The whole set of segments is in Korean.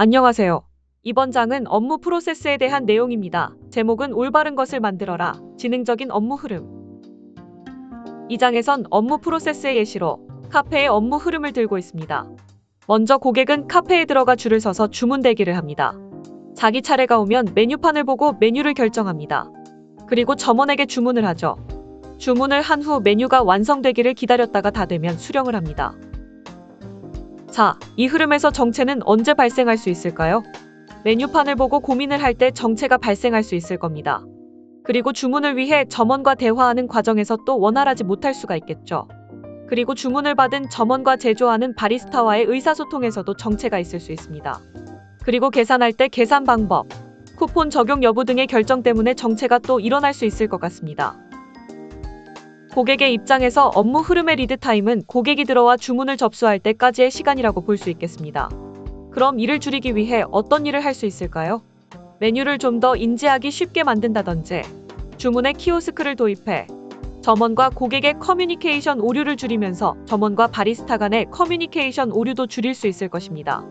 안녕하세요. 이번 장은 업무 프로세스에 대한 내용입니다. 제목은 올바른 것을 만들어라. 지능적인 업무 흐름. 이 장에선 업무 프로세스의 예시로 카페의 업무 흐름을 들고 있습니다. 먼저 고객은 카페에 들어가 줄을 서서 주문 대기를 합니다. 자기 차례가 오면 메뉴판을 보고 메뉴를 결정합니다. 그리고 점원에게 주문을 하죠. 주문을 한 후 메뉴가 완성되기를 기다렸다가 다 되면 수령을 합니다. 자, 이 흐름에서 정체는 언제 발생할 수 있을까요? 메뉴판을 보고 고민을 할 때 정체가 발생할 수 있을 겁니다. 그리고 주문을 위해 점원과 대화하는 과정에서 또 원활하지 못할 수가 있겠죠. 그리고 주문을 받은 점원과 제조하는 바리스타와의 의사소통에서도 정체가 있을 수 있습니다. 그리고 계산할 때 계산 방법, 쿠폰 적용 여부 등의 결정 때문에 정체가 또 일어날 수 있을 것 같습니다. 고객의 입장에서 업무 흐름의 리드타임은 고객이 들어와 주문을 접수할 때까지의 시간이라고 볼 수 있겠습니다. 그럼 이를 줄이기 위해 어떤 일을 할 수 있을까요? 메뉴를 좀 더 인지하기 쉽게 만든다든지, 주문에 키오스크를 도입해 점원과 고객의 커뮤니케이션 오류를 줄이면서 점원과 바리스타 간의 커뮤니케이션 오류도 줄일 수 있을 것입니다.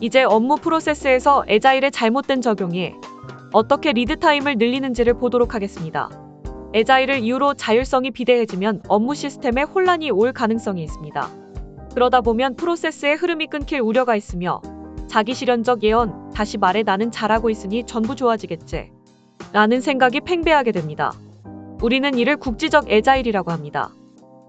이제 업무 프로세스에서 애자일의 잘못된 적용이 어떻게 리드타임을 늘리는지를 보도록 하겠습니다. 애자일을 이유로 자율성이 비대해지면 업무 시스템에 혼란이 올 가능성이 있습니다. 그러다 보면 프로세스의 흐름이 끊길 우려가 있으며 자기실현적 예언, 다시 말해 나는 잘하고 있으니 전부 좋아지겠지 라는 생각이 팽배하게 됩니다. 우리는 이를 국지적 애자일이라고 합니다.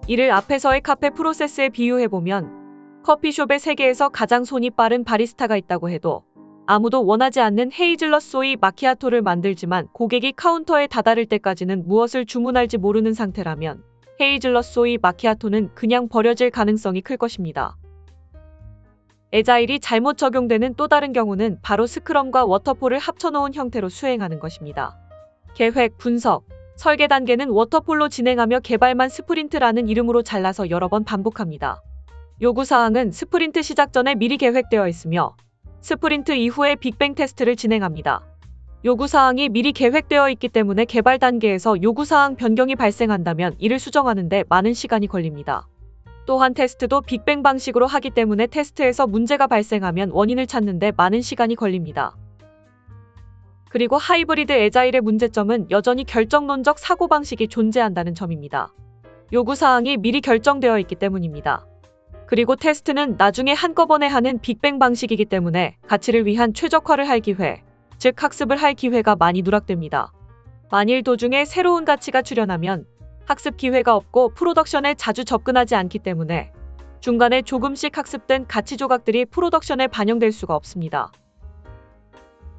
이를 앞에서의 카페 프로세스에 비유해보면 커피숍의 세계에서 가장 손이 빠른 바리스타가 있다고 해도 아무도 원하지 않는 헤이즐넛 소이 마키아토를 만들지만 고객이 카운터에 다다를 때까지는 무엇을 주문할지 모르는 상태라면 헤이즐넛 소이 마키아토는 그냥 버려질 가능성이 클 것입니다. 애자일이 잘못 적용되는 또 다른 경우는 바로 스크럼과 워터폴을 합쳐놓은 형태로 수행하는 것입니다. 계획, 분석, 설계 단계는 워터폴로 진행하며 개발만 스프린트라는 이름으로 잘라서 여러 번 반복합니다. 요구사항은 스프린트 시작 전에 미리 계획되어 있으며 스프린트 이후에 빅뱅 테스트를 진행합니다. 요구사항이 미리 계획되어 있기 때문에 개발 단계에서 요구사항 변경이 발생한다면 이를 수정하는 데 많은 시간이 걸립니다. 또한 테스트도 빅뱅 방식으로 하기 때문에 테스트에서 문제가 발생하면 원인을 찾는 데 많은 시간이 걸립니다. 그리고 하이브리드 애자일의 문제점은 여전히 결정론적 사고방식이 존재한다는 점입니다. 요구사항이 미리 결정되어 있기 때문입니다. 그리고 테스트는 나중에 한꺼번에 하는 빅뱅 방식이기 때문에 가치를 위한 최적화를 할 기회, 즉 학습을 할 기회가 많이 누락됩니다. 만일 도중에 새로운 가치가 출현하면 학습 기회가 없고 프로덕션에 자주 접근하지 않기 때문에 중간에 조금씩 학습된 가치 조각들이 프로덕션에 반영될 수가 없습니다.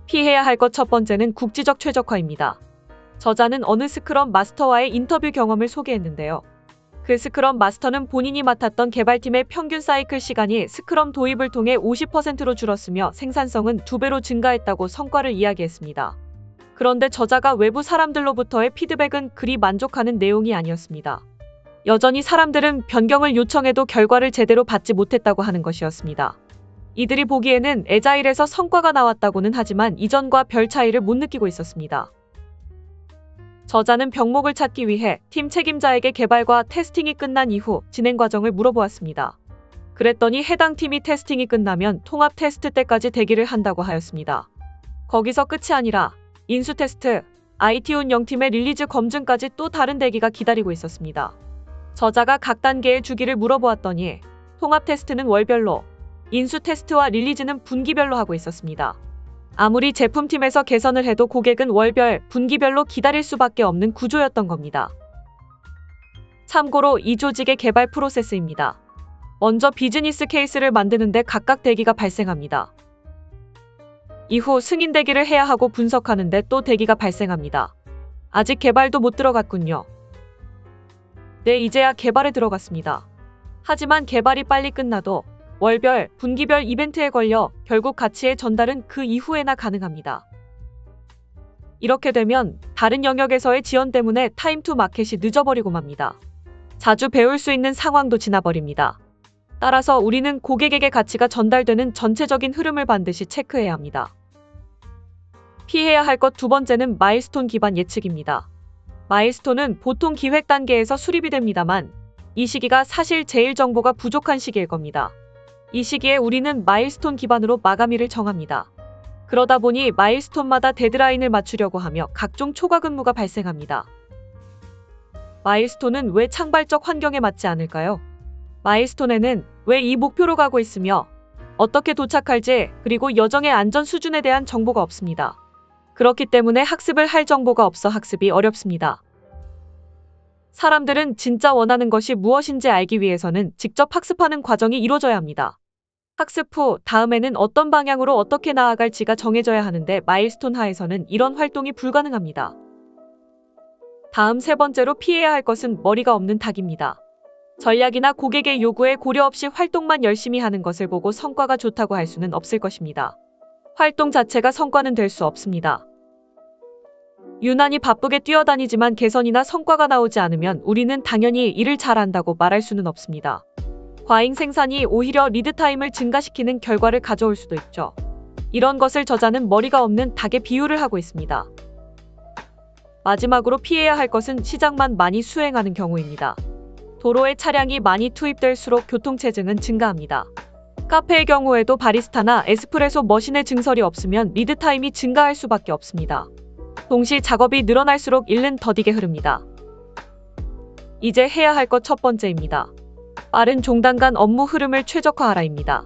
피해야 할 것 첫 번째는 국지적 최적화입니다. 저자는 어느 스크럼 마스터와의 인터뷰 경험을 소개했는데요. 그 스크럼 마스터는 본인이 맡았던 개발팀의 평균 사이클 시간이 스크럼 도입을 통해 50%로 줄었으며 생산성은 2배로 증가했다고 성과를 이야기했습니다. 그런데 저자가 외부 사람들로부터의 피드백은 그리 만족하는 내용이 아니었습니다. 여전히 사람들은 변경을 요청해도 결과를 제대로 받지 못했다고 하는 것이었습니다. 이들이 보기에는 애자일에서 성과가 나왔다고는 하지만 이전과 별 차이를 못 느끼고 있었습니다. 저자는 병목을 찾기 위해 팀 책임자에게 개발과 테스팅이 끝난 이후 진행 과정을 물어보았습니다. 그랬더니 해당 팀이 테스팅이 끝나면 통합 테스트 때까지 대기를 한다고 하였습니다. 거기서 끝이 아니라 인수 테스트, IT운 0팀의 릴리즈 검증까지 또 다른 대기가 기다리고 있었습니다. 저자가 각 단계의 주기를 물어보았더니 통합 테스트는 월별로, 인수 테스트와 릴리즈는 분기별로 하고 있었습니다. 아무리 제품팀에서 개선을 해도 고객은 월별, 분기별로 기다릴 수밖에 없는 구조였던 겁니다. 참고로 이 조직의 개발 프로세스입니다. 먼저 비즈니스 케이스를 만드는데 각각 대기가 발생합니다. 이후 승인 대기를 해야 하고 분석하는데 또 대기가 발생합니다. 아직 개발도 못 들어갔군요. 네, 이제야 개발에 들어갔습니다. 하지만 개발이 빨리 끝나도 월별, 분기별 이벤트에 걸려 결국 가치의 전달은 그 이후에나 가능합니다. 이렇게 되면 다른 영역에서의 지연 때문에 타임 투 마켓이 늦어버리고 맙니다. 자주 배울 수 있는 상황도 지나버립니다. 따라서 우리는 고객에게 가치가 전달되는 전체적인 흐름을 반드시 체크해야 합니다. 피해야 할 것 두 번째는 마일스톤 기반 예측입니다. 마일스톤은 보통 기획 단계에서 수립이 됩니다만 이 시기가 사실 제일 정보가 부족한 시기일 겁니다. 이 시기에 우리는 마일스톤 기반으로 마감일을 정합니다. 그러다 보니 마일스톤마다 데드라인을 맞추려고 하며 각종 초과 근무가 발생합니다. 마일스톤은 왜 창발적 환경에 맞지 않을까요? 마일스톤에는 왜 이 목표로 가고 있으며 어떻게 도착할지 그리고 여정의 안전 수준에 대한 정보가 없습니다. 그렇기 때문에 학습을 할 정보가 없어 학습이 어렵습니다. 사람들은 진짜 원하는 것이 무엇인지 알기 위해서는 직접 학습하는 과정이 이루어져야 합니다. 학습 후 다음에는 어떤 방향으로 어떻게 나아갈지가 정해져야 하는데 마일스톤 하에서는 이런 활동이 불가능합니다. 다음 세 번째로 피해야 할 것은 머리가 없는 닭입니다. 전략이나 고객의 요구에 고려 없이 활동만 열심히 하는 것을 보고 성과가 좋다고 할 수는 없을 것입니다. 활동 자체가 성과는 될 수 없습니다. 유난히 바쁘게 뛰어다니지만 개선이나 성과가 나오지 않으면 우리는 당연히 일을 잘한다고 말할 수는 없습니다. 과잉 생산이 오히려 리드 타임을 증가시키는 결과를 가져올 수도 있죠. 이런 것을 저자는 머리가 없는 닭의 비유를 하고 있습니다. 마지막으로 피해야 할 것은 시장만 많이 수행하는 경우입니다. 도로에 차량이 많이 투입될수록 교통체증은 증가합니다. 카페의 경우에도 바리스타나 에스프레소 머신의 증설이 없으면 리드 타임이 증가할 수밖에 없습니다. 동시 작업이 늘어날수록 일은 더디게 흐릅니다. 이제 해야 할 것 첫 번째입니다. 빠른 종단 간 업무 흐름을 최적화하라입니다.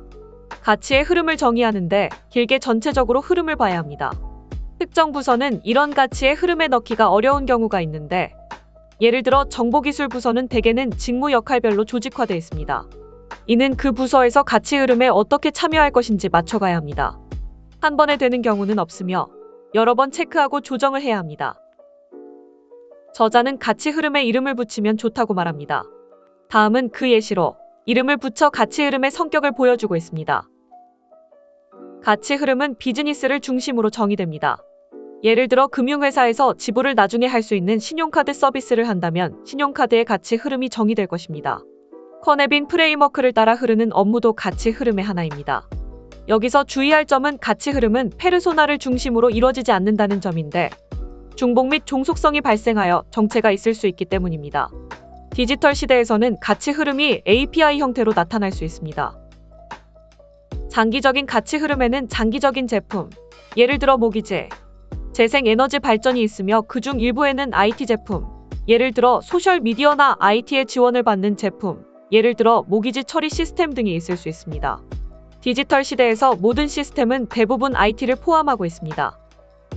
가치의 흐름을 정의하는데 길게 전체적으로 흐름을 봐야 합니다. 특정 부서는 이런 가치의 흐름에 넣기가 어려운 경우가 있는데 예를 들어 정보기술 부서는 대개는 직무 역할별로 조직화되어 있습니다. 이는 그 부서에서 가치 흐름에 어떻게 참여할 것인지 맞춰가야 합니다. 한 번에 되는 경우는 없으며 여러 번 체크하고 조정을 해야 합니다. 저자는 가치 흐름에 이름을 붙이면 좋다고 말합니다. 다음은 그 예시로 이름을 붙여 가치 흐름의 성격을 보여주고 있습니다. 가치 흐름은 비즈니스를 중심으로 정의됩니다. 예를 들어 금융회사에서 지불을 나중에 할 수 있는 신용카드 서비스를 한다면 신용카드의 가치 흐름이 정의될 것입니다. 커네빈 프레임워크를 따라 흐르는 업무도 가치 흐름의 하나입니다. 여기서 주의할 점은 가치 흐름은 페르소나를 중심으로 이루어지지 않는다는 점인데 중복 및 종속성이 발생하여 정체가 있을 수 있기 때문입니다. 디지털 시대에서는 가치 흐름이 API 형태로 나타날 수 있습니다. 장기적인 가치 흐름에는 장기적인 제품, 예를 들어 모기지, 재생에너지 발전이 있으며 그중 일부에는 IT 제품, 예를 들어 소셜미디어나 IT의 지원을 받는 제품, 예를 들어 모기지 처리 시스템 등이 있을 수 있습니다. 디지털 시대에서 모든 시스템은 대부분 IT를 포함하고 있습니다.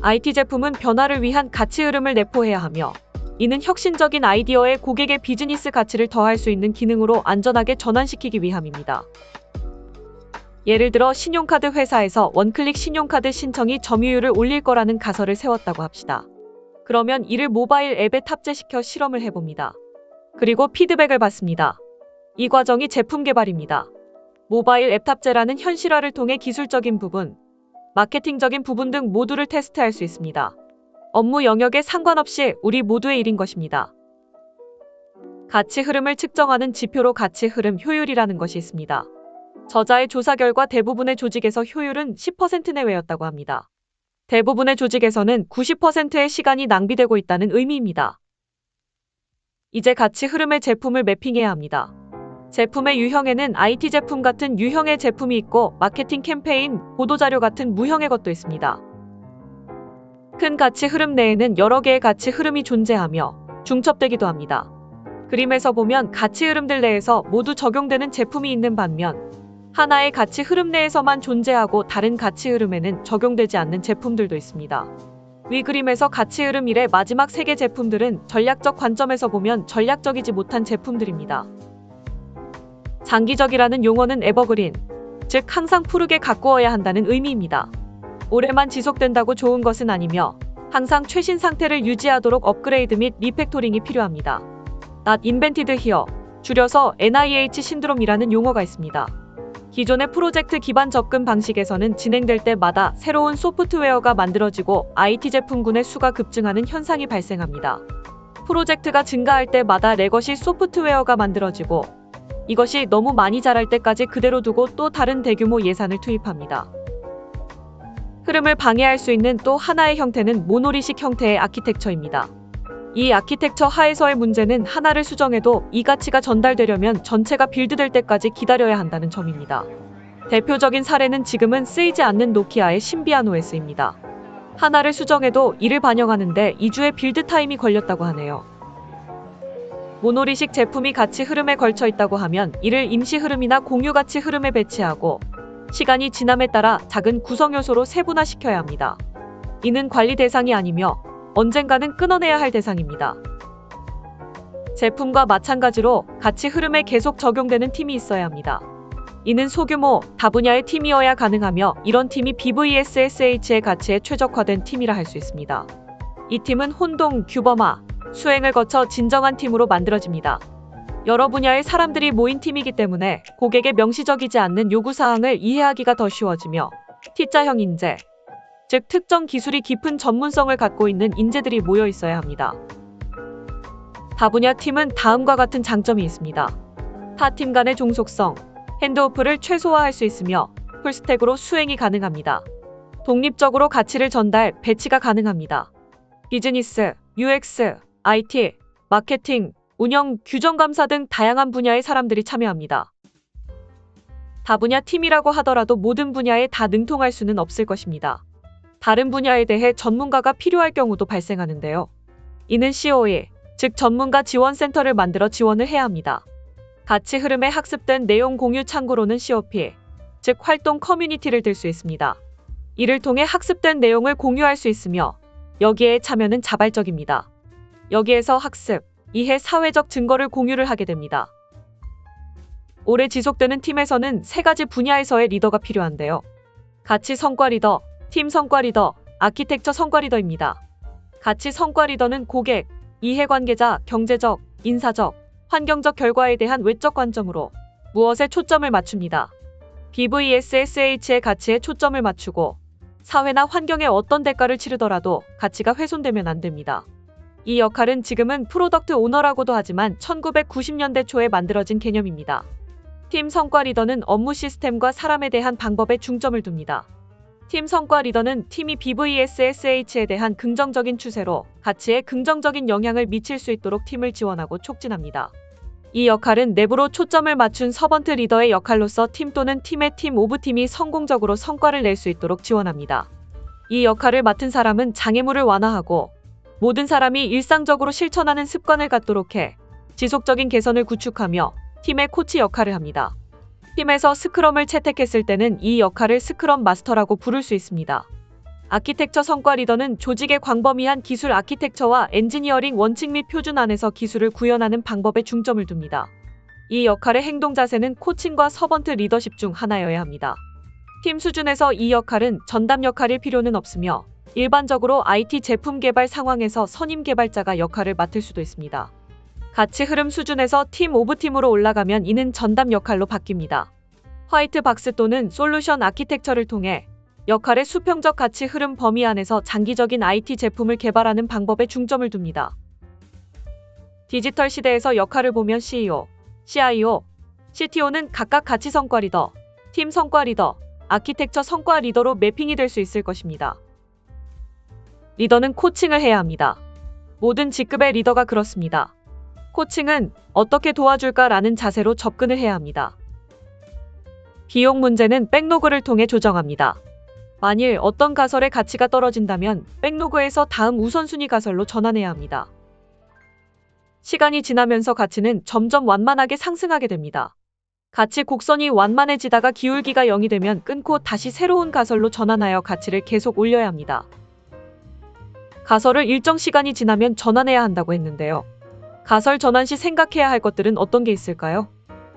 IT 제품은 변화를 위한 가치 흐름을 내포해야 하며 이는 혁신적인 아이디어에 고객의 비즈니스 가치를 더할 수 있는 기능으로 안전하게 전환시키기 위함입니다. 예를 들어 신용카드 회사에서 원클릭 신용카드 신청이 점유율을 올릴 거라는 가설을 세웠다고 합시다. 그러면 이를 모바일 앱에 탑재시켜 실험을 해봅니다. 그리고 피드백을 받습니다. 이 과정이 제품 개발입니다. 모바일 앱 탑재라는 현실화를 통해 기술적인 부분, 마케팅적인 부분 등 모두를 테스트할 수 있습니다. 업무 영역에 상관없이 우리 모두의 일인 것입니다. 가치 흐름을 측정하는 지표로 가치 흐름 효율이라는 것이 있습니다. 저자의 조사 결과 대부분의 조직에서 효율은 10% 내외였다고 합니다. 대부분의 조직에서는 90%의 시간이 낭비되고 있다는 의미입니다. 이제 가치 흐름의 제품을 매핑해야 합니다. 제품의 유형에는 IT 제품 같은 유형의 제품이 있고 마케팅 캠페인, 보도자료 같은 무형의 것도 있습니다. 큰 가치 흐름 내에는 여러 개의 가치 흐름이 존재하며 중첩되기도 합니다. 그림에서 보면 가치 흐름들 내에서 모두 적용되는 제품이 있는 반면 하나의 가치 흐름 내에서만 존재하고 다른 가치 흐름에는 적용되지 않는 제품들도 있습니다. 위 그림에서 가치 흐름 1의 마지막 3개 제품들은 전략적 관점에서 보면 전략적이지 못한 제품들입니다. 장기적이라는 용어는 에버그린, 즉 항상 푸르게 가꾸어야 한다는 의미입니다. 오래만 지속된다고 좋은 것은 아니며 항상 최신 상태를 유지하도록 업그레이드 및 리팩토링이 필요합니다. Not invented here, 줄여서 NIH 신드롬이라는 용어가 있습니다. 기존의 프로젝트 기반 접근 방식에서는 진행될 때마다 새로운 소프트웨어가 만들어지고 IT 제품군의 수가 급증하는 현상이 발생합니다. 프로젝트가 증가할 때마다 레거시 소프트웨어가 만들어지고 이것이 너무 많이 자랄 때까지 그대로 두고 또 다른 대규모 예산을 투입합니다. 흐름을 방해할 수 있는 또 하나의 형태는 모노리식 형태의 아키텍처입니다. 이 아키텍처 하에서의 문제는 하나를 수정해도 이 가치가 전달되려면 전체가 빌드될 때까지 기다려야 한다는 점입니다. 대표적인 사례는 지금은 쓰이지 않는 노키아의 신비한 OS입니다. 하나를 수정해도 이를 반영하는데 2주의 빌드 타임이 걸렸다고 하네요. 모노리식 제품이 가치 흐름에 걸쳐 있다고 하면 이를 임시 흐름이나 공유 가치 흐름에 배치하고 시간이 지남에 따라 작은 구성 요소로 세분화시켜야 합니다. 이는 관리 대상이 아니며 언젠가는 끊어내야 할 대상입니다. 제품과 마찬가지로 가치 흐름에 계속 적용되는 팀이 있어야 합니다. 이는 소규모, 다분야의 팀이어야 가능하며 이런 팀이 BVSSH의 가치에 최적화된 팀이라 할 수 있습니다. 이 팀은 혼동, 규범화, 수행을 거쳐 진정한 팀으로 만들어집니다. 여러 분야의 사람들이 모인 팀이기 때문에 고객의 명시적이지 않는 요구사항을 이해하기가 더 쉬워지며 T자형 인재, 즉 특정 기술이 깊은 전문성을 갖고 있는 인재들이 모여 있어야 합니다. 다분야 팀은 다음과 같은 장점이 있습니다. 타 팀 간의 종속성, 핸드오프를 최소화할 수 있으며 풀스택으로 수행이 가능합니다. 독립적으로 가치를 전달, 배치가 가능합니다. 비즈니스, UX, IT, 마케팅, 운영, 규정감사 등 다양한 분야의 사람들이 참여합니다. 다분야 팀이라고 하더라도 모든 분야에 다 능통할 수는 없을 것입니다. 다른 분야에 대해 전문가가 필요할 경우도 발생하는데요. 이는 COE, 즉 전문가 지원센터를 만들어 지원을 해야 합니다. 가치 흐름에 학습된 내용 공유 창구로는 COP, 즉 활동 커뮤니티를 들 수 있습니다. 이를 통해 학습된 내용을 공유할 수 있으며 여기에 참여는 자발적입니다. 여기에서 학습, 이해 사회적 증거를 공유를 하게 됩니다. 오래 지속되는 팀에서는 세 가지 분야에서의 리더가 필요한데요. 가치 성과 리더, 팀 성과 리더, 아키텍처 성과 리더입니다. 가치 성과 리더는 고객, 이해관계자, 경제적, 인사적, 환경적 결과에 대한 외적 관점으로 무엇에 초점을 맞춥니다. BVSSH의 가치에 초점을 맞추고 사회나 환경에 어떤 대가를 치르더라도 가치가 훼손되면 안 됩니다. 이 역할은 지금은 프로덕트 오너라고도 하지만 1990년대 초에 만들어진 개념입니다. 팀 성과 리더는 업무 시스템과 사람에 대한 방법에 중점을 둡니다. 팀 성과 리더는 팀이 BVSSH에 대한 긍정적인 추세로 가치에 긍정적인 영향을 미칠 수 있도록 팀을 지원하고 촉진합니다. 이 역할은 내부로 초점을 맞춘 서번트 리더의 역할로서 팀 또는 팀의 팀 오브 팀이 성공적으로 성과를 낼 수 있도록 지원합니다. 이 역할을 맡은 사람은 장애물을 완화하고 모든 사람이 일상적으로 실천하는 습관을 갖도록 해 지속적인 개선을 구축하며 팀의 코치 역할을 합니다. 팀에서 스크럼을 채택했을 때는 이 역할을 스크럼 마스터라고 부를 수 있습니다. 아키텍처 성과 리더는 조직의 광범위한 기술 아키텍처와 엔지니어링 원칙 및 표준 안에서 기술을 구현하는 방법에 중점을 둡니다. 이 역할의 행동 자세는 코칭과 서번트 리더십 중 하나여야 합니다. 팀 수준에서 이 역할은 전담 역할일 필요는 없으며 일반적으로 IT 제품 개발 상황에서 선임 개발자가 역할을 맡을 수도 있습니다. 가치 흐름 수준에서 팀 오브 팀으로 올라가면 이는 전담 역할로 바뀝니다. 화이트 박스 또는 솔루션 아키텍처를 통해 역할의 수평적 가치 흐름 범위 안에서 장기적인 IT 제품을 개발하는 방법에 중점을 둡니다. 디지털 시대에서 역할을 보면 CEO, CIO, CTO는 각각 가치 성과 리더, 팀 성과 리더, 아키텍처 성과 리더로 매핑이 될 수 있을 것입니다. 리더는 코칭을 해야 합니다. 모든 직급의 리더가 그렇습니다. 코칭은 어떻게 도와줄까라는 자세로 접근을 해야 합니다. 비용 문제는 백로그를 통해 조정합니다. 만일 어떤 가설의 가치가 떨어진다면 백로그에서 다음 우선순위 가설로 전환해야 합니다. 시간이 지나면서 가치는 점점 완만하게 상승하게 됩니다. 가치 곡선이 완만해지다가 기울기가 0이 되면 끊고 다시 새로운 가설로 전환하여 가치를 계속 올려야 합니다. 가설을 일정 시간이 지나면 전환해야 한다고 했는데요. 가설 전환 시 생각해야 할 것들은 어떤 게 있을까요?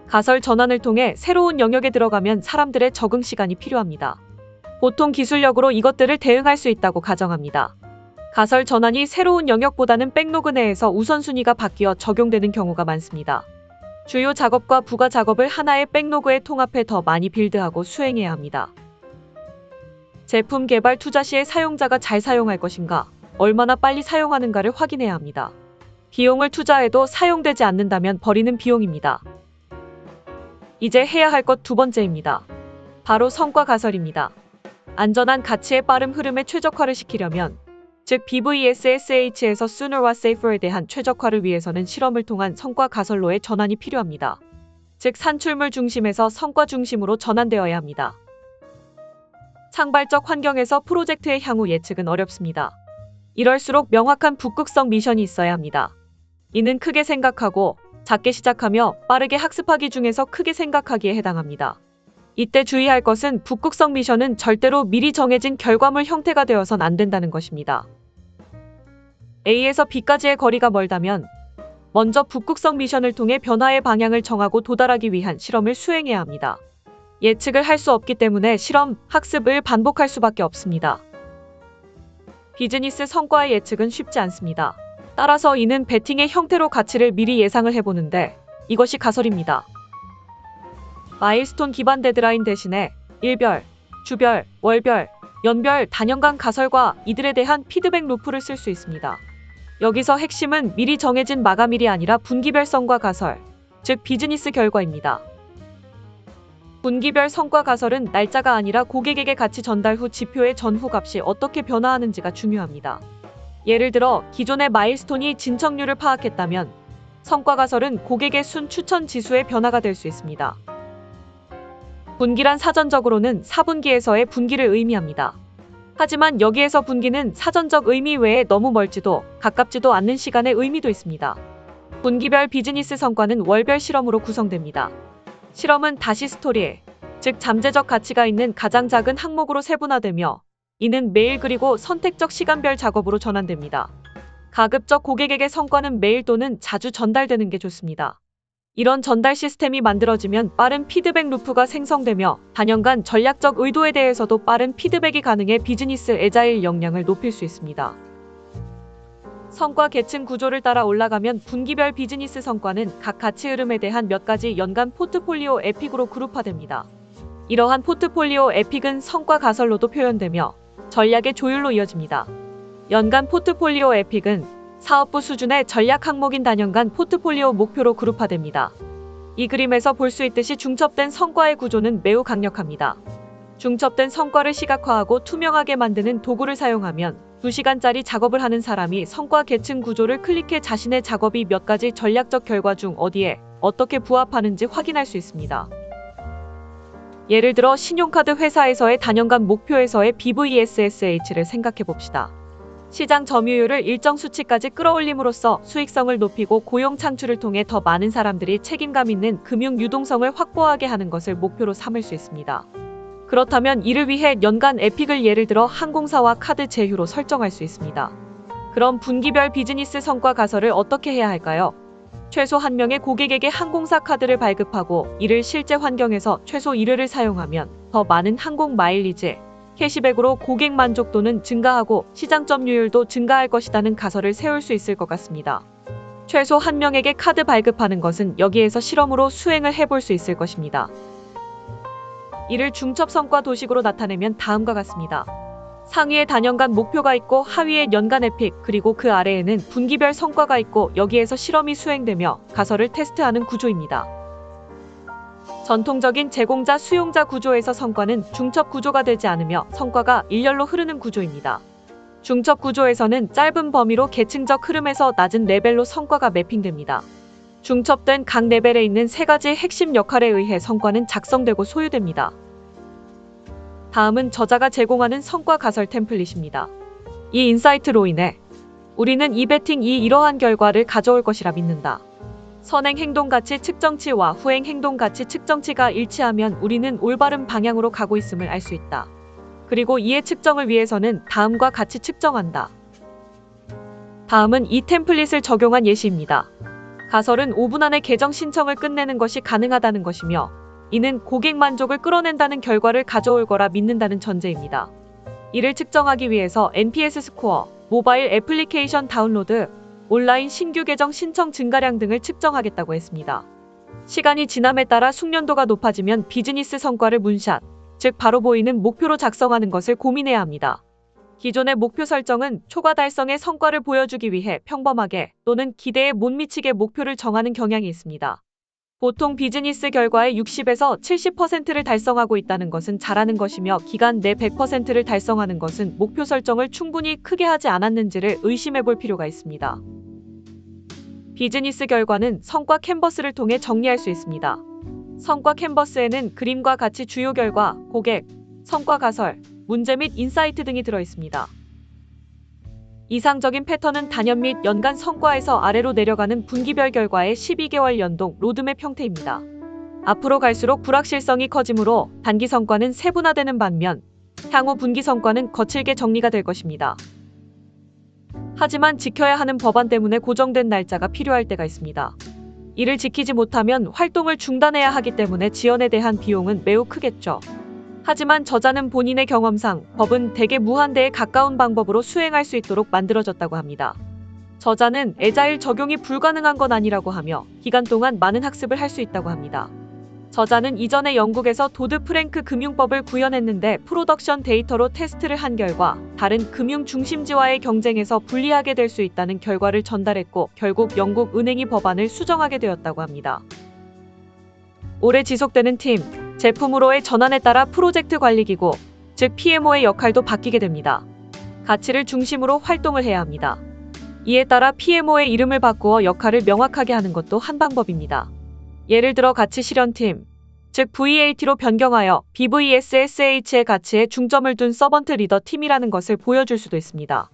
가설 전환을 통해 새로운 영역에 들어가면 사람들의 적응 시간이 필요합니다. 보통 기술력으로 이것들을 대응할 수 있다고 가정합니다. 가설 전환이 새로운 영역보다는 백로그 내에서 우선순위가 바뀌어 적용되는 경우가 많습니다. 주요 작업과 부가 작업을 하나의 백로그에 통합해 더 많이 빌드하고 수행해야 합니다. 제품 개발 투자 시에 사용자가 잘 사용할 것인가, 얼마나 빨리 사용하는가를 확인해야 합니다. 비용을 투자해도 사용되지 않는다면 버리는 비용입니다. 이제 해야 할 것 두 번째입니다. 바로 성과 가설입니다. 안전한 가치의 빠른 흐름에 최적화를 시키려면, 즉 BVSSH에서 Sooner와 Safer에 대한 최적화를 위해서는 실험을 통한 성과 가설로의 전환이 필요합니다. 즉 산출물 중심에서 성과 중심으로 전환되어야 합니다. 상발적 환경에서 프로젝트의 향후 예측은 어렵습니다. 이럴수록 명확한 북극성 미션이 있어야 합니다. 이는 크게 생각하고 작게 시작하며 빠르게 학습하기 중에서 크게 생각하기에 해당합니다. 이때 주의할 것은 북극성 미션은 절대로 미리 정해진 결과물 형태가 되어선 안 된다는 것입니다. A에서 B까지의 거리가 멀다면 먼저 북극성 미션을 통해 변화의 방향을 정하고 도달하기 위한 실험을 수행해야 합니다. 예측을 할 수 없기 때문에 실험, 학습을 반복할 수밖에 없습니다. 비즈니스 성과의 예측은 쉽지 않습니다. 따라서 이는 베팅의 형태로 가치를 미리 예상을 해보는데 이것이 가설입니다. 마일스톤 기반 데드라인 대신에 일별, 주별, 월별, 연별, 단연간 가설과 이들에 대한 피드백 루프를 쓸 수 있습니다. 여기서 핵심은 미리 정해진 마감일이 아니라 분기별 성과 가설, 즉 비즈니스 결과입니다. 분기별 성과 가설은 날짜가 아니라 고객에게 가치 전달 후 지표의 전후 값이 어떻게 변화하는지가 중요합니다. 예를 들어 기존의 마일스톤이 진척률을 파악했다면 성과 가설은 고객의 순 추천 지수의 변화가 될 수 있습니다. 분기란 사전적으로는 4분기에서의 분기를 의미합니다. 하지만 여기에서 분기는 사전적 의미 외에 너무 멀지도 가깝지도 않는 시간의 의미도 있습니다. 분기별 비즈니스 성과는 월별 실험으로 구성됩니다. 실험은 다시 스토리, 즉 잠재적 가치가 있는 가장 작은 항목으로 세분화되며 이는 매일 그리고 선택적 시간별 작업으로 전환됩니다. 가급적 고객에게 성과는 매일 또는 자주 전달되는 게 좋습니다. 이런 전달 시스템이 만들어지면 빠른 피드백 루프가 생성되며 단연간 전략적 의도에 대해서도 빠른 피드백이 가능해 비즈니스 애자일 역량을 높일 수 있습니다. 성과 계층 구조를 따라 올라가면 분기별 비즈니스 성과는 각 가치 흐름에 대한 몇 가지 연간 포트폴리오 에픽으로 그룹화됩니다. 이러한 포트폴리오 에픽은 성과 가설로도 표현되며 전략의 조율로 이어집니다. 연간 포트폴리오 에픽은 사업부 수준의 전략 항목인 단연간 포트폴리오 목표로 그룹화됩니다. 이 그림에서 볼 수 있듯이 중첩된 성과의 구조는 매우 강력합니다. 중첩된 성과를 시각화하고 투명하게 만드는 도구를 사용하면 2시간짜리 작업을 하는 사람이 성과 계층 구조를 클릭해 자신의 작업이 몇 가지 전략적 결과 중 어디에 어떻게 부합하는지 확인할 수 있습니다. 예를 들어 신용카드 회사에서의 단연간 목표에서의 BVSSH를 생각해 봅시다. 시장 점유율을 일정 수치까지 끌어올림으로써 수익성을 높이고 고용 창출을 통해 더 많은 사람들이 책임감 있는 금융 유동성을 확보하게 하는 것을 목표로 삼을 수 있습니다. 그렇다면 이를 위해 연간 에픽을 예를 들어 항공사와 카드 제휴로 설정할 수 있습니다. 그럼 분기별 비즈니스 성과 가설을 어떻게 해야 할까요? 최소 한 명의 고객에게 항공사 카드를 발급하고 이를 실제 환경에서 최소 1회를 사용하면 더 많은 항공 마일리지, 캐시백으로 고객 만족도는 증가하고 시장 점유율도 증가할 것이라는 가설을 세울 수 있을 것 같습니다. 최소 한 명에게 카드 발급하는 것은 여기에서 실험으로 수행을 해볼 수 있을 것입니다. 이를 중첩 성과 도식으로 나타내면 다음과 같습니다. 상위에 단연간 목표가 있고 하위에 연간 에픽 그리고 그 아래에는 분기별 성과가 있고 여기에서 실험이 수행되며 가설을 테스트하는 구조입니다. 전통적인 제공자 수용자 구조에서 성과는 중첩 구조가 되지 않으며 성과가 일렬로 흐르는 구조입니다. 중첩 구조에서는 짧은 범위로 계층적 흐름에서 낮은 레벨로 성과가 매핑됩니다. 중첩된 각 레벨에 있는 세 가지 핵심 역할에 의해 성과는 작성되고 소유됩니다. 다음은 저자가 제공하는 성과 가설 템플릿입니다. 이 인사이트로 인해 우리는 이 베팅이 이러한 결과를 가져올 것이라 믿는다. 선행 행동 가치 측정치와 후행 행동 가치 측정치가 일치하면 우리는 올바른 방향으로 가고 있음을 알 수 있다. 그리고 이의 측정을 위해서는 다음과 같이 측정한다. 다음은 이 템플릿을 적용한 예시입니다. 가설은 5분 안에 계정 신청을 끝내는 것이 가능하다는 것이며 이는 고객 만족을 끌어낸다는 결과를 가져올 거라 믿는다는 전제입니다. 이를 측정하기 위해서 NPS 스코어, 모바일 애플리케이션 다운로드, 온라인 신규 계정 신청 증가량 등을 측정하겠다고 했습니다. 시간이 지남에 따라 숙련도가 높아지면 비즈니스 성과를 문샷, 즉 바로 보이는 목표로 작성하는 것을 고민해야 합니다. 기존의 목표 설정은 초과 달성의 성과를 보여주기 위해 평범하게 또는 기대에 못 미치게 목표를 정하는 경향이 있습니다. 보통 비즈니스 결과의 60에서 70%를 달성하고 있다는 것은 잘하는 것이며 기간 내 100%를 달성하는 것은 목표 설정을 충분히 크게 하지 않았는지를 의심해 볼 필요가 있습니다. 비즈니스 결과는 성과 캔버스를 통해 정리할 수 있습니다. 성과 캔버스에는 그림과 같이 주요 결과, 고객, 성과 가설, 문제 및 인사이트 등이 들어있습니다. 이상적인 패턴은 단연 및 연간 성과에서 아래로 내려가는 분기별 결과의 12개월 연동 로드맵 형태입니다. 앞으로 갈수록 불확실성이 커지므로 단기 성과는 세분화되는 반면 향후 분기 성과는 거칠게 정리가 될 것입니다. 하지만 지켜야 하는 법안 때문에 고정된 날짜가 필요할 때가 있습니다. 이를 지키지 못하면 활동을 중단해야 하기 때문에 지연에 대한 비용은 매우 크겠죠. 하지만 저자는 본인의 경험상 법은 대개 무한대에 가까운 방법으로 수행할 수 있도록 만들어졌다고 합니다. 저자는 애자일 적용이 불가능한 건 아니라고 하며 기간 동안 많은 학습을 할 수 있다고 합니다. 저자는 이전에 영국에서 도드 프랭크 금융법을 구현했는데 프로덕션 데이터로 테스트를 한 결과 다른 금융 중심지와의 경쟁에서 불리하게 될 수 있다는 결과를 전달했고 결국 영국 은행이 법안을 수정하게 되었다고 합니다. 오래 지속되는 팀, 제품으로의 전환에 따라 프로젝트 관리기구, 즉 PMO의 역할도 바뀌게 됩니다. 가치를 중심으로 활동을 해야 합니다. 이에 따라 PMO의 이름을 바꾸어 역할을 명확하게 하는 것도 한 방법입니다. 예를 들어 가치 실현팀, 즉 VAT로 변경하여 BVSSH의 가치에 중점을 둔 서번트 리더 팀이라는 것을 보여줄 수도 있습니다.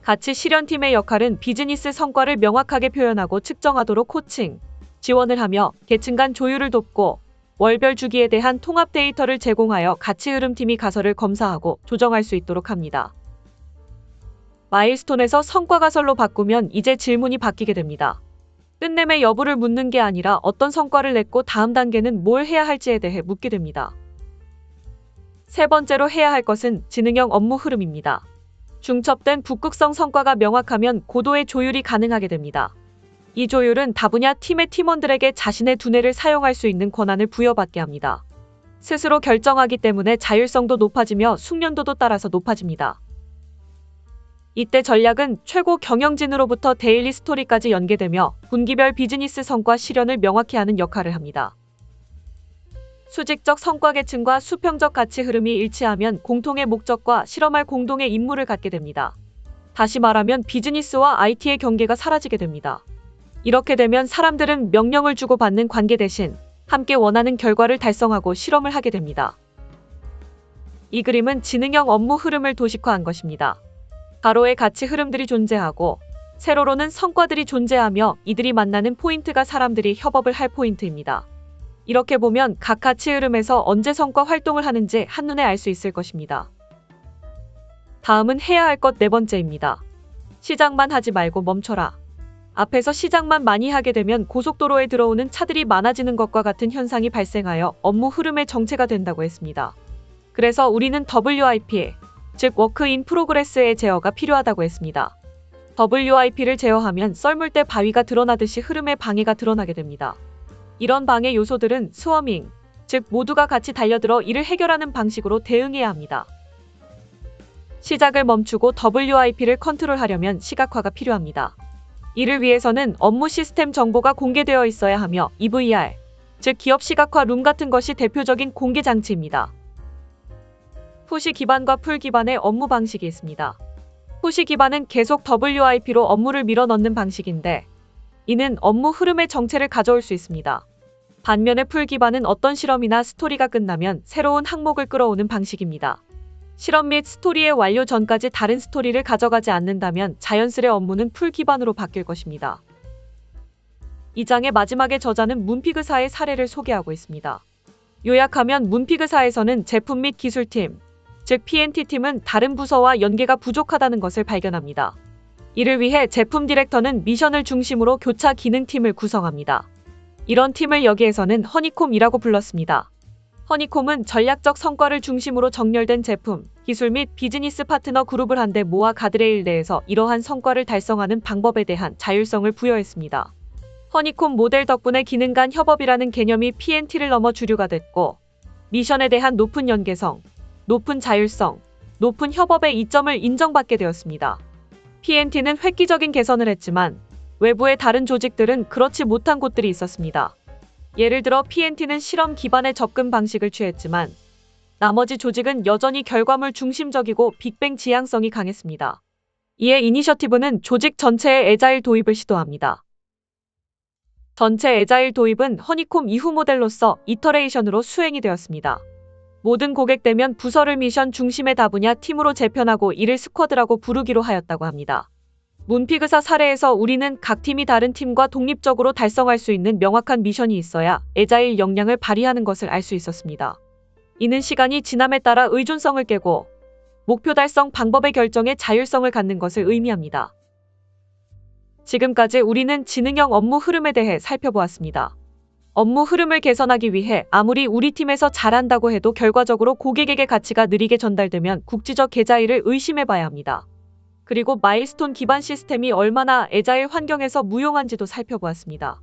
가치 실현팀의 역할은 비즈니스 성과를 명확하게 표현하고 측정하도록 코칭, 지원을 하며 계층 간 조율을 돕고 월별 주기에 대한 통합 데이터를 제공하여 가치 흐름팀이 가설을 검사하고 조정할 수 있도록 합니다. 마일스톤에서 성과 가설로 바꾸면 이제 질문이 바뀌게 됩니다. 끝냄의 여부를 묻는 게 아니라 어떤 성과를 냈고 다음 단계는 뭘 해야 할지에 대해 묻게 됩니다. 세 번째로 해야 할 것은 지능형 업무 흐름입니다. 중첩된 북극성 성과가 명확하면 고도의 조율이 가능하게 됩니다. 이 조율은 다분야 팀의 팀원들에게 자신의 두뇌를 사용할 수 있는 권한을 부여받게 합니다. 스스로 결정하기 때문에 자율성도 높아지며 숙련도도 따라서 높아집니다. 이때 전략은 최고 경영진으로부터 데일리 스토리까지 연계되며 분기별 비즈니스 성과 실현을 명확히 하는 역할을 합니다. 수직적 성과 계층과 수평적 가치 흐름이 일치하면 공통의 목적과 실험할 공동의 임무를 갖게 됩니다. 다시 말하면 비즈니스와 IT의 경계가 사라지게 됩니다. 이렇게 되면 사람들은 명령을 주고받는 관계 대신 함께 원하는 결과를 달성하고 실험을 하게 됩니다. 이 그림은 지능형 업무 흐름을 도식화한 것입니다. 가로의 가치 흐름들이 존재하고 세로로는 성과들이 존재하며 이들이 만나는 포인트가 사람들이 협업을 할 포인트입니다. 이렇게 보면 각 가치 흐름에서 언제 성과 활동을 하는지 한눈에 알 수 있을 것입니다. 다음은 해야 할 것 네 번째입니다. 시작만 하지 말고 멈춰라. 앞에서 시작만 많이 하게 되면 고속도로에 들어오는 차들이 많아지는 것과 같은 현상이 발생하여 업무 흐름의 정체가 된다고 했습니다. 그래서 우리는 WIP, 즉 워크 인 프로그레스의 제어가 필요하다고 했습니다. WIP를 제어하면 썰물 때 바위가 드러나듯이 흐름의 방해가 드러나게 됩니다. 이런 방해 요소들은 스워밍, 즉 모두가 같이 달려들어 이를 해결하는 방식으로 대응해야 합니다. 시작을 멈추고 WIP를 컨트롤하려면 시각화가 필요합니다. 이를 위해서는 업무 시스템 정보가 공개되어 있어야 하며 EVR, 즉 기업 시각화 룸 같은 것이 대표적인 공개 장치입니다. 푸시 기반과 풀 기반의 업무 방식이 있습니다. 푸시 기반은 계속 WIP로 업무를 밀어넣는 방식인데 이는 업무 흐름의 정체를 가져올 수 있습니다. 반면에 풀 기반은 어떤 실험이나 스토리가 끝나면 새로운 항목을 끌어오는 방식입니다. 실험 및 스토리의 완료 전까지 다른 스토리를 가져가지 않는다면 자연스레 업무는 풀 기반으로 바뀔 것입니다. 이 장의 마지막에 저자는 문피그사의 사례를 소개하고 있습니다. 요약하면 문피그사에서는 제품 및 기술팀, 즉 P&T팀은 다른 부서와 연계가 부족하다는 것을 발견합니다. 이를 위해 제품 디렉터는 미션을 중심으로 교차 기능팀을 구성합니다. 이런 팀을 여기에서는 허니콤이라고 불렀습니다. 허니콤은 전략적 성과를 중심으로 정렬된 제품, 기술 및 비즈니스 파트너 그룹을 한데 모아 가드레일 내에서 이러한 성과를 달성하는 방법에 대한 자율성을 부여했습니다. 허니콤 모델 덕분에 기능 간 협업이라는 개념이 P&T를 넘어 주류가 됐고 미션에 대한 높은 연계성, 높은 자율성, 높은 협업의 이점을 인정받게 되었습니다. P&T는 획기적인 개선을 했지만 외부의 다른 조직들은 그렇지 못한 곳들이 있었습니다. 예를 들어 P&T는 실험 기반의 접근 방식을 취했지만 나머지 조직은 여전히 결과물 중심적이고 빅뱅 지향성이 강했습니다. 이에 이니셔티브는 조직 전체의 애자일 도입을 시도합니다. 전체 애자일 도입은 허니콤 이후 모델로서 이터레이션으로 수행이 되었습니다. 모든 고객대면 부서를 미션 중심의 다분야 팀으로 재편하고 이를 스쿼드라고 부르기로 하였다고 합니다. 문피그사 사례에서 우리는 각 팀이 다른 팀과 독립적으로 달성할 수 있는 명확한 미션이 있어야 애자일 역량을 발휘하는 것을 알 수 있었습니다. 이는 시간이 지남에 따라 의존성을 깨고 목표 달성 방법의 결정에 자율성을 갖는 것을 의미합니다. 지금까지 우리는 지능형 업무 흐름에 대해 살펴보았습니다. 업무 흐름을 개선하기 위해 아무리 우리 팀에서 잘한다고 해도 결과적으로 고객에게 가치가 느리게 전달되면 국지적 애자일을 의심해봐야 합니다. 그리고 마일스톤 기반 시스템이 얼마나 애자일 환경에서 무용한지도 살펴보았습니다.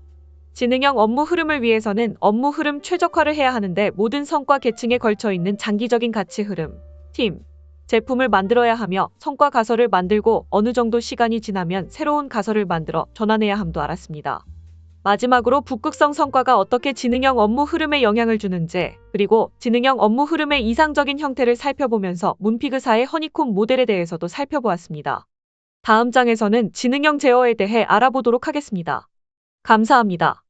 지능형 업무 흐름을 위해서는 업무 흐름 최적화를 해야 하는데 모든 성과 계층에 걸쳐 있는 장기적인 가치 흐름, 팀, 제품을 만들어야 하며 성과 가설을 만들고 어느 정도 시간이 지나면 새로운 가설을 만들어 전환해야 함도 알았습니다. 마지막으로 북극성 성과가 어떻게 지능형 업무 흐름에 영향을 주는지, 그리고 지능형 업무 흐름의 이상적인 형태를 살펴보면서 문피그사의 허니콤 모델에 대해서도 살펴보았습니다. 다음 장에서는 지능형 제어에 대해 알아보도록 하겠습니다. 감사합니다.